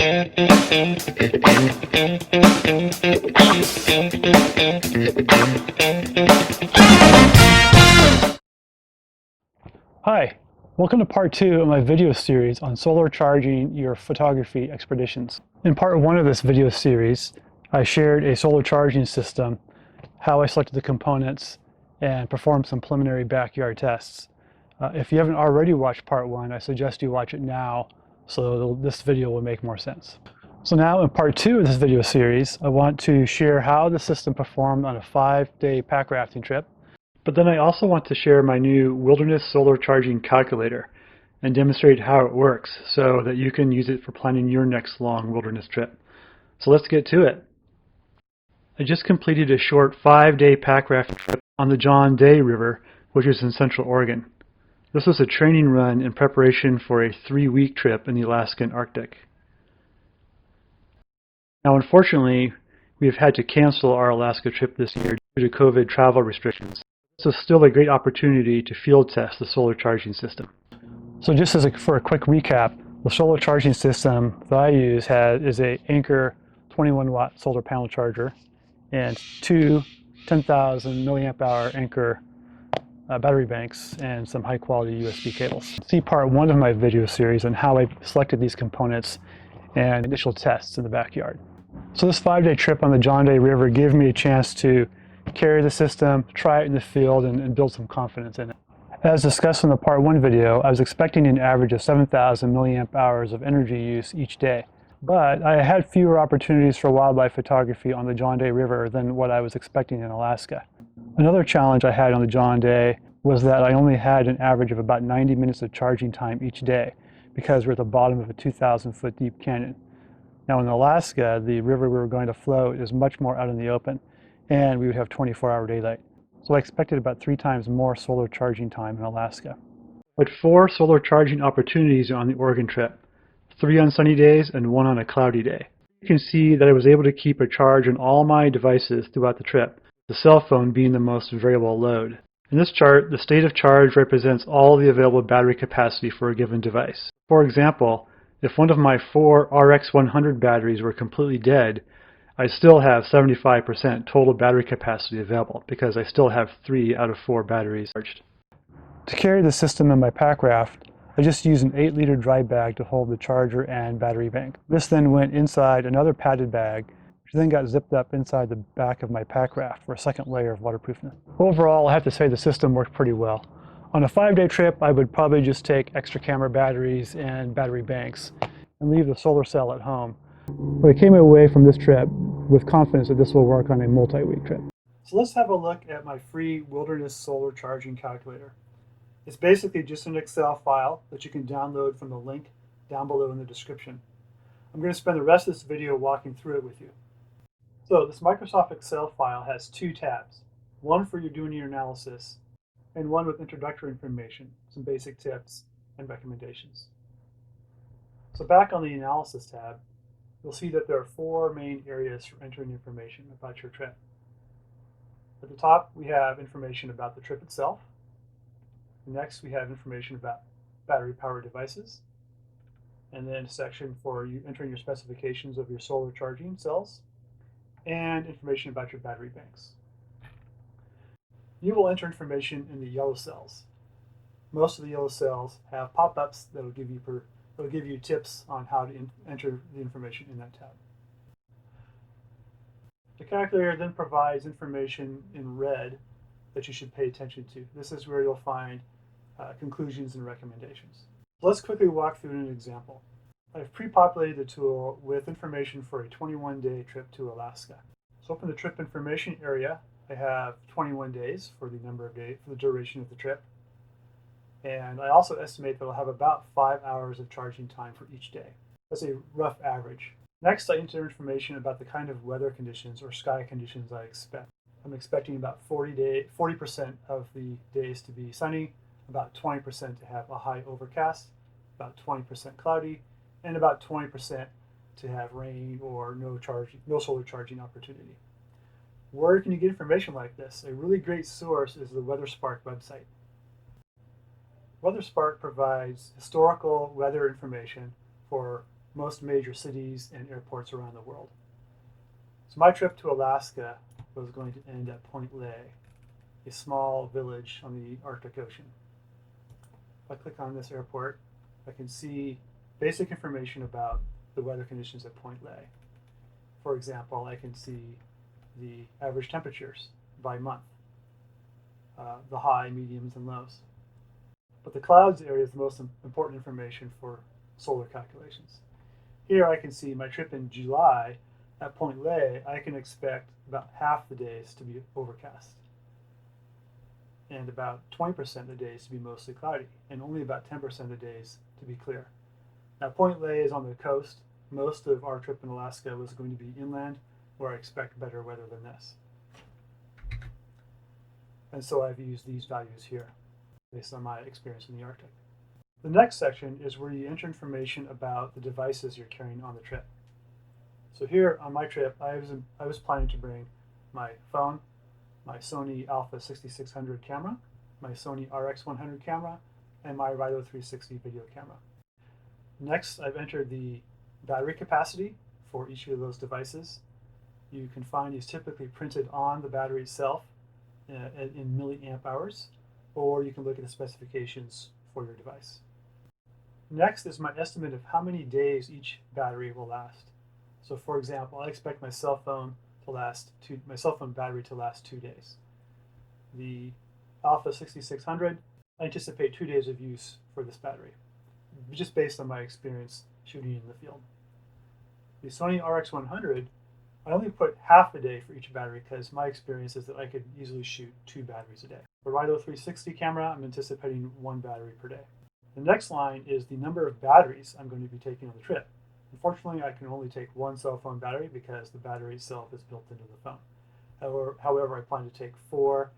Hi, welcome to part 2 of my video series on solar charging your photography expeditions. In part 1 of this video series, I shared a solar charging system, how I selected the components, and performed some preliminary backyard tests. If you haven't already watched part 1, I suggest you watch it now so this video will make more sense. So now in part 2 of this video series, I want to share how the system performed on a 5-day pack rafting trip. But then I also want to share my new wilderness solar charging calculator and demonstrate how it works so that you can use it for planning your next long wilderness trip. So let's get to it. I just completed a short 5-day pack rafting trip on the John Day River, which is in Central Oregon. This was a training run in preparation for a 3-week trip in the Alaskan Arctic. Now unfortunately, we have had to cancel our Alaska trip this year due to COVID travel restrictions. So still a great opportunity to field test the solar charging system. So just for a quick recap, the solar charging system that I use is a Anker 21-watt solar panel charger and two 10,000 milliamp hour Anker battery banks and some high quality USB cables. See part 1 of my video series on how I selected these components and initial tests in the backyard. So this 5-day trip on the John Day River gave me a chance to carry the system, try it in the field, and build some confidence in it. As discussed in the part 1 video, I was expecting an average of 7,000 milliamp hours of energy use each day. But I had fewer opportunities for wildlife photography on the John Day River than what I was expecting in Alaska. Another challenge I had on the John Day was that I only had an average of about 90 minutes of charging time each day because we're at the bottom of a 2,000-foot deep canyon. Now in Alaska, the river we were going to float is much more out in the open, and we would have 24-hour daylight. So I expected about 3 times more solar charging time in Alaska. I had 4 solar charging opportunities on the Oregon trip, 3 on sunny days and 1 on a cloudy day. You can see that I was able to keep a charge on all my devices throughout the trip, the cell phone being the most variable load. In this chart, the state of charge represents all the available battery capacity for a given device. For example, if one of my 4 RX100 batteries were completely dead, I still have 75% total battery capacity available because I still have 3 out of 4 batteries charged. To carry the system in my pack raft, I just used an 8-liter dry bag to hold the charger and battery bank. This then went inside another padded bag, which then got zipped up inside the back of my pack raft for a second layer of waterproofness. Overall, I have to say the system worked pretty well. On a 5-day trip, I would probably just take extra camera batteries and battery banks and leave the solar cell at home. But I came away from this trip with confidence that this will work on a multi-week trip. So let's have a look at my free wilderness solar charging calculator. It's basically just an Excel file that you can download from the link down below in the description. I'm going to spend the rest of this video walking through it with you. So this Microsoft Excel file has 2 tabs, one for your doing your analysis and one with introductory information, some basic tips and recommendations. So back on the analysis tab, you'll see that there are 4 main areas for entering information about your trip. At the top, we have information about the trip itself. Next, we have information about battery-powered devices. And then a section for you entering your specifications of your solar charging cells and information about your battery banks. You will enter information in the yellow cells. Most of the yellow cells have pop-ups that will give you tips on how to enter the information in that tab. The calculator then provides information in red that you should pay attention to. This is where you'll find conclusions and recommendations. Let's quickly walk through an example. I've pre-populated the tool with information for a 21-day trip to Alaska. So open the trip information area. I have 21 days for the number of days, for the duration of the trip. And I also estimate that I'll have about 5 hours of charging time for each day. That's a rough average. Next, I enter information about the kind of weather conditions or sky conditions I expect. I'm expecting about 40% of the days to be sunny, about 20% to have a high overcast, about 20% cloudy, and about 20% to have rain or no solar charging opportunity. Where can you get information like this? A really great source is the WeatherSpark website. WeatherSpark provides historical weather information for most major cities and airports around the world. So my trip to Alaska was going to end at Point Lay, a small village on the Arctic Ocean. If I click on this airport, I can see basic information about the weather conditions at Point Lay. For example, I can see the average temperatures by month, the high, mediums, and lows. But the clouds area is the most important information for solar calculations. Here I can see my trip in July at Point Lay. I can expect about half the days to be overcast and about 20% of the days to be mostly cloudy, and only about 10% of the days to be clear. Now, Point Lay is on the coast. Most of our trip in Alaska was going to be inland, where I expect better weather than this. And so I've used these values here based on my experience in the Arctic. The next section is where you enter information about the devices you're carrying on the trip. So here on my trip, I was planning to bring my phone, my Sony Alpha 6600 camera, my Sony RX100 camera, and my Rilo 360 video camera. Next, I've entered the battery capacity for each of those devices. You can find these typically printed on the battery itself in milliamp hours, or you can look at the specifications for your device. Next is my estimate of how many days each battery will last. So for example, I expect my cell phone battery to last 2 days. The Alpha 6600, I anticipate 2 days of use for this battery, just based on my experience shooting in the field. The Sony RX100, I only put half a day for each battery because my experience is that I could easily shoot 2 batteries a day. The Rilo 360 camera, I'm anticipating 1 battery per day. The next line is the number of batteries I'm going to be taking on the trip. Unfortunately, I can only take 1 cell phone battery because the battery itself is built into the phone. However, I plan to take 4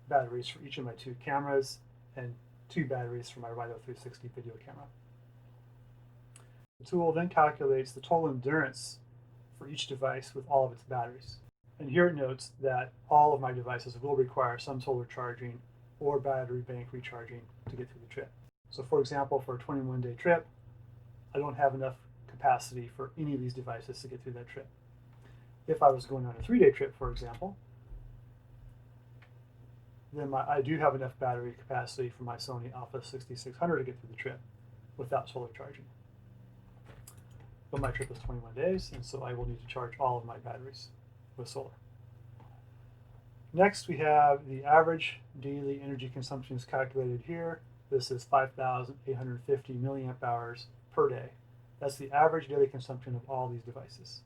batteries for each of my 2 cameras and 2 batteries for my Rilo 360 video camera. The tool then calculates the total endurance for each device with all of its batteries. And here it notes that all of my devices will require some solar charging or battery bank recharging to get through the trip. So for example, for a 21-day trip, I don't have enough capacity for any of these devices to get through that trip. If I was going on a 3-day trip, for example, then I do have enough battery capacity for my Sony Alpha 6600 to get through the trip without solar charging. But my trip is 21 days, and so I will need to charge all of my batteries with solar. Next, we have the average daily energy consumption is calculated here. This is 5,850 milliamp hours per day. That's the average daily consumption of all these devices.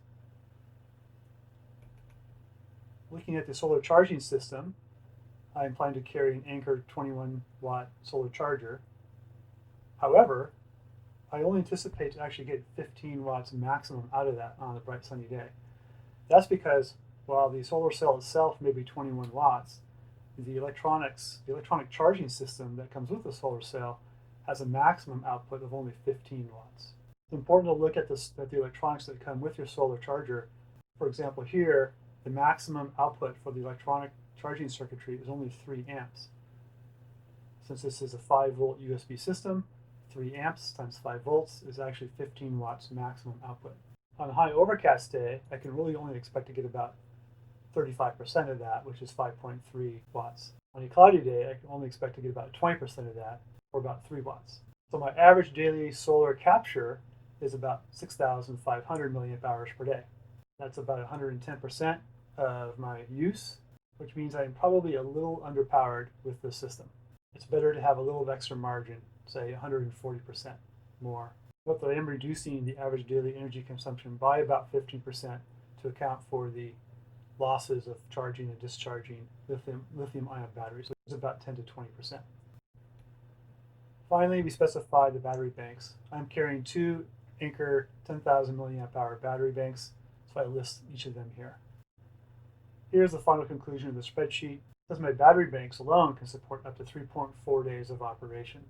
Looking at the solar charging system, I'm planning to carry an Anker 21-watt solar charger. However, I only anticipate to actually get 15 watts maximum out of that on a bright sunny day. That's because while the solar cell itself may be 21 watts, the electronic charging system that comes with the solar cell has a maximum output of only 15 watts. It's important to look at the electronics that come with your solar charger. For example, here, the maximum output for the electronic charging circuitry is only 3 amps. Since this is a 5-volt USB system, 3 amps times 5 volts is actually 15 watts maximum output. On a high overcast day, I can really only expect to get about 35% of that, which is 5.3 watts. On a cloudy day, I can only expect to get about 20% of that, or about 3 watts. So my average daily solar capture is about 6,500 milliamp hours per day. That's about 110% of my use, which means I'm probably a little underpowered with this system. It's better to have a little extra margin, say 140% more. But I am reducing the average daily energy consumption by about 15% to account for the losses of charging and discharging lithium-ion batteries, which is about 10 to 20%. Finally, we specify the battery banks. I'm carrying 2 Anker 10,000 milliamp hour battery banks, so I list each of them here. Here's the final conclusion of the spreadsheet. It says my battery banks alone can support up to 3.4 days of operation,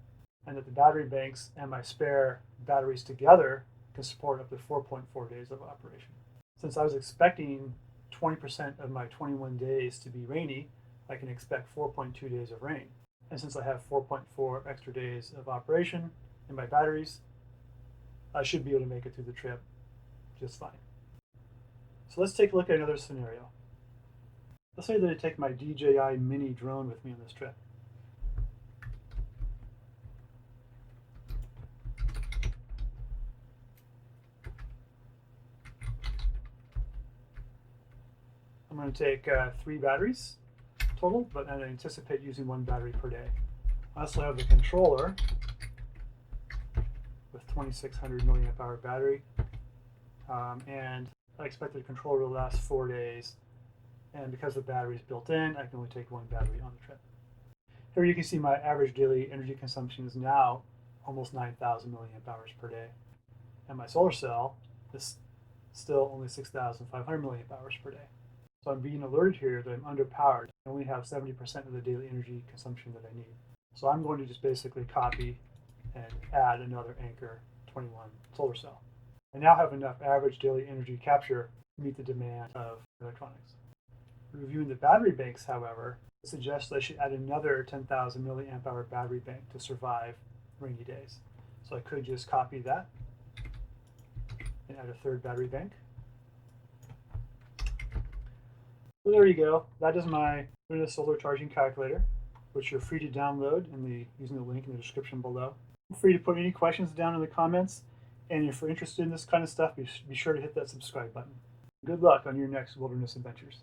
and that the battery banks and my spare batteries together can support up to 4.4 days of operation. Since I was expecting 20% of my 21 days to be rainy, I can expect 4.2 days of rain. And since I have 4.4 extra days of operation in my batteries, I should be able to make it through the trip just fine. So let's take a look at another scenario. Let's say that I take my DJI mini drone with me on this trip. I'm going to take 3 batteries total, but I anticipate using 1 battery per day. I also have the controller with 2600 milliamp hour battery, and I expect the controller will last 4 days, and because the battery is built in, I can only take 1 battery on the trip. Here you can see my average daily energy consumption is now almost 9,000 milliamp hours per day, and my solar cell is still only 6,500 milliamp hours per day. So I'm being alerted here that I'm underpowered. I only have 70% of the daily energy consumption that I need. So I'm going to just basically copy and add another Anker 21 solar cell. I now have enough average daily energy capture to meet the demand of electronics. Reviewing the battery banks, however, it suggests I should add another 10,000 milliamp hour battery bank to survive rainy days. So I could just copy that and add a 3rd battery bank. So there you go. That is my solar charging calculator, which you're free to download using the link in the description below. Feel free to put any questions down in the comments, and if you're interested in this kind of stuff, be sure to hit that subscribe button. Good luck on your next wilderness adventures.